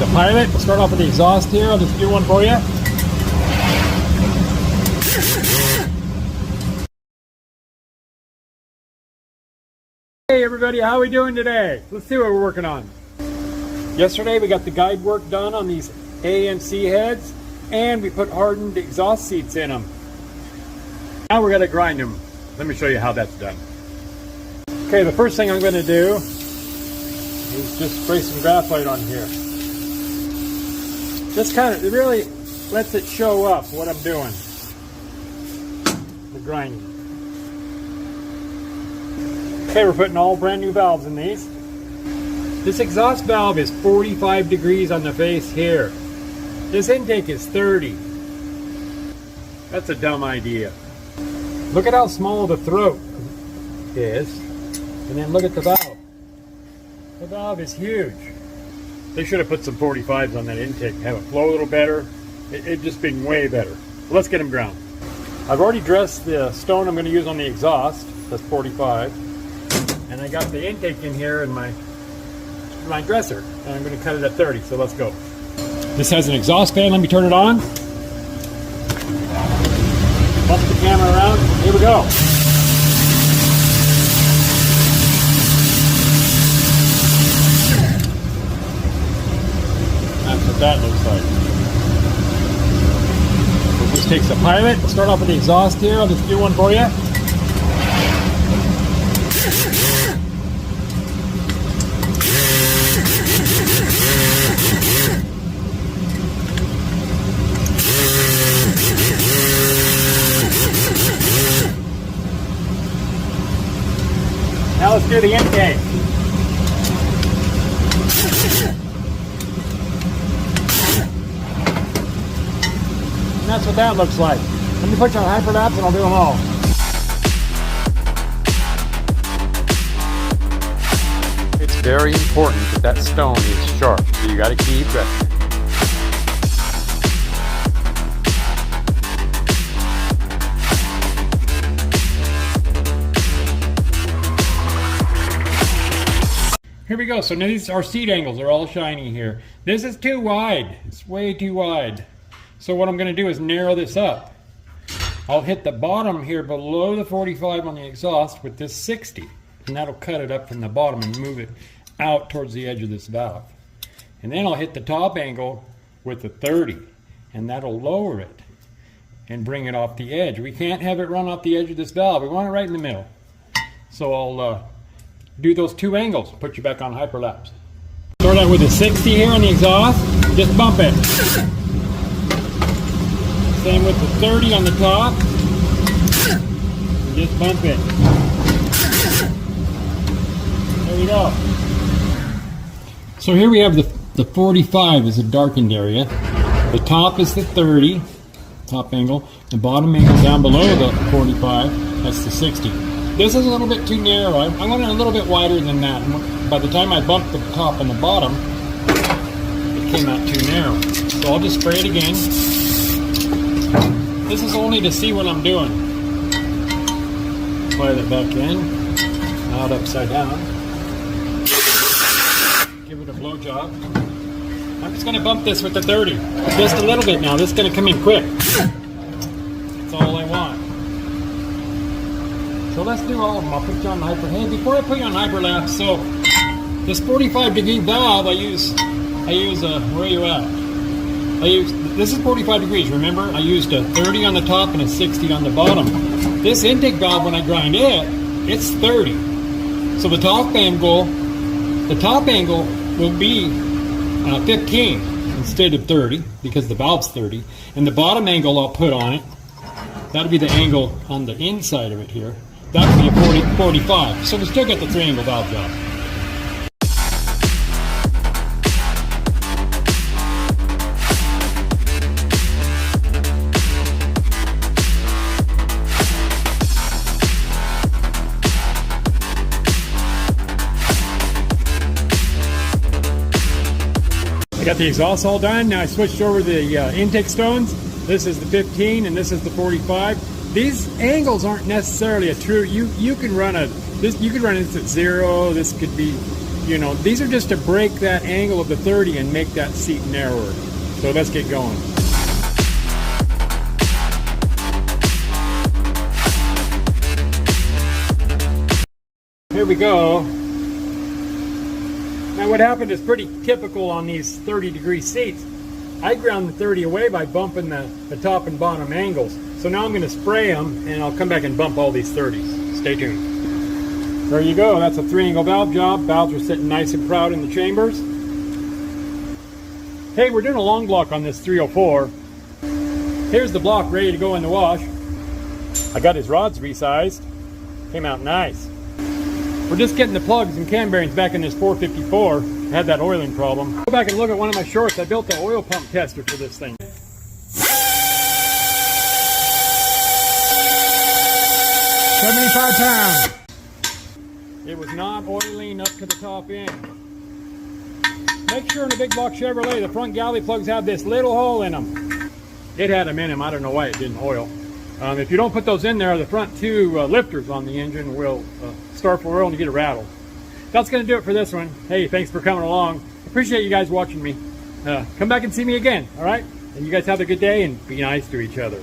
It's a pilot. We'll start off with the exhaust here. I'll just do one for you. Hey everybody, how are we doing today? Let's see what we're working on. Yesterday we got the guide work done on these AMC heads, and we put hardened exhaust seats in them. Now we're going to grind them. Let me show you how that's done. Okay, the first thing I'm going to do is just spray some graphite on here. This kind of, it really lets it show up what I'm doing. The grinding. Okay, we're putting all brand new valves in these. This exhaust valve is 45 degrees on the face here. This intake is 30. That's a dumb idea. Look at how small the throat is, and then look at the valve. The valve is huge. They should have put some 45s on that intake, have it flow a little better. It'd just been way better. Well, let's get them ground. I've already dressed the stone I'm going to use on the exhaust. That's 45. And I got the intake in here in my dresser, and I'm going to cut it at 30, so let's go. This has an exhaust fan. Let me turn it on. Bump the camera around. Here we go. That's what that looks like. So this takes a pilot. We'll start off with the exhaust here. I'll just do one for you. Now let's do the intake. And that's what that looks like. Let me put you on hyperlapse and I'll do them all. It's very important that stone is sharp, so you got to keep dressing it. Here we go. So now these our seat angles are all shiny here. This is too wide. It's way too wide. So what I'm going to do is narrow this up. I'll hit the bottom here below the 45 on the exhaust with this 60. And that'll cut it up from the bottom and move it out towards the edge of this valve. And then I'll hit the top angle with the 30. And that'll lower it and bring it off the edge. We can't have it run off the edge of this valve. We want it right in the middle. So I'll do those two angles, put you back on hyperlapse. Start out with a 60 here on the exhaust, just bump it. Same with the 30 on the top, just bump it. There we go. So here we have the 45 is a darkened area. The top is the 30, top angle. The bottom angle down below the 45, that's the 60. This is a little bit too narrow. I want it a little bit wider than that. By the time I bumped the top and the bottom, it came out too narrow. So I'll just spray it again. This is only to see what I'm doing. Slide it back in, out upside down. Give it a blow job. I'm just going to bump this with the 30. Just a little bit now. This is going to come in quick. That's all I want. So let's do all of them. I'll put you on hyper. Hey, before I put you on hyperlapse, so this 45 degree valve, I use where are you at? This is 45 degrees, remember? I used a 30 on the top and a 60 on the bottom. This intake valve, when I grind it, it's 30. So the top angle will be 15 instead of 30, because the valve's 30. And the bottom angle I'll put on it, that'll be the angle on the inside of it here. That would be a 45. So we still get the 3-angle valve job. I got the exhaust all done. Now I switched over the intake stones. This is the 15 and this is the 45. These angles aren't necessarily a true. You can run this at 0. This could be, you know, these are just to break that angle of the 30 and make that seat narrower. So let's get going. Here we go. Now what happened is pretty typical on these 30-degree seats. I ground the 30 away by bumping the top and bottom angles. So now I'm going to spray them and I'll come back and bump all these 30s. Stay tuned. There you go. That's a 3-angle valve job. Valves are sitting nice and proud in the chambers. Hey, we're doing a long block on this 304. Here's the block ready to go in the wash. I got his rods resized. Came out nice. We're just getting the plugs and cam bearings back in this 454. Had that oiling problem. Go back and look at one of my shorts. I built the oil pump tester for this thing. £75. It was not oiling up to the top end. Make sure in a big block Chevrolet, the front galley plugs have this little hole in them. It had them in them. I don't know why it didn't oil. If you don't put those in there, the front two lifters on the engine will start for oil and you get a rattle. That's going to do it for this one. Hey, thanks for coming along. Appreciate you guys watching me. Come back and see me again, all right? And you guys have a good day and be nice to each other.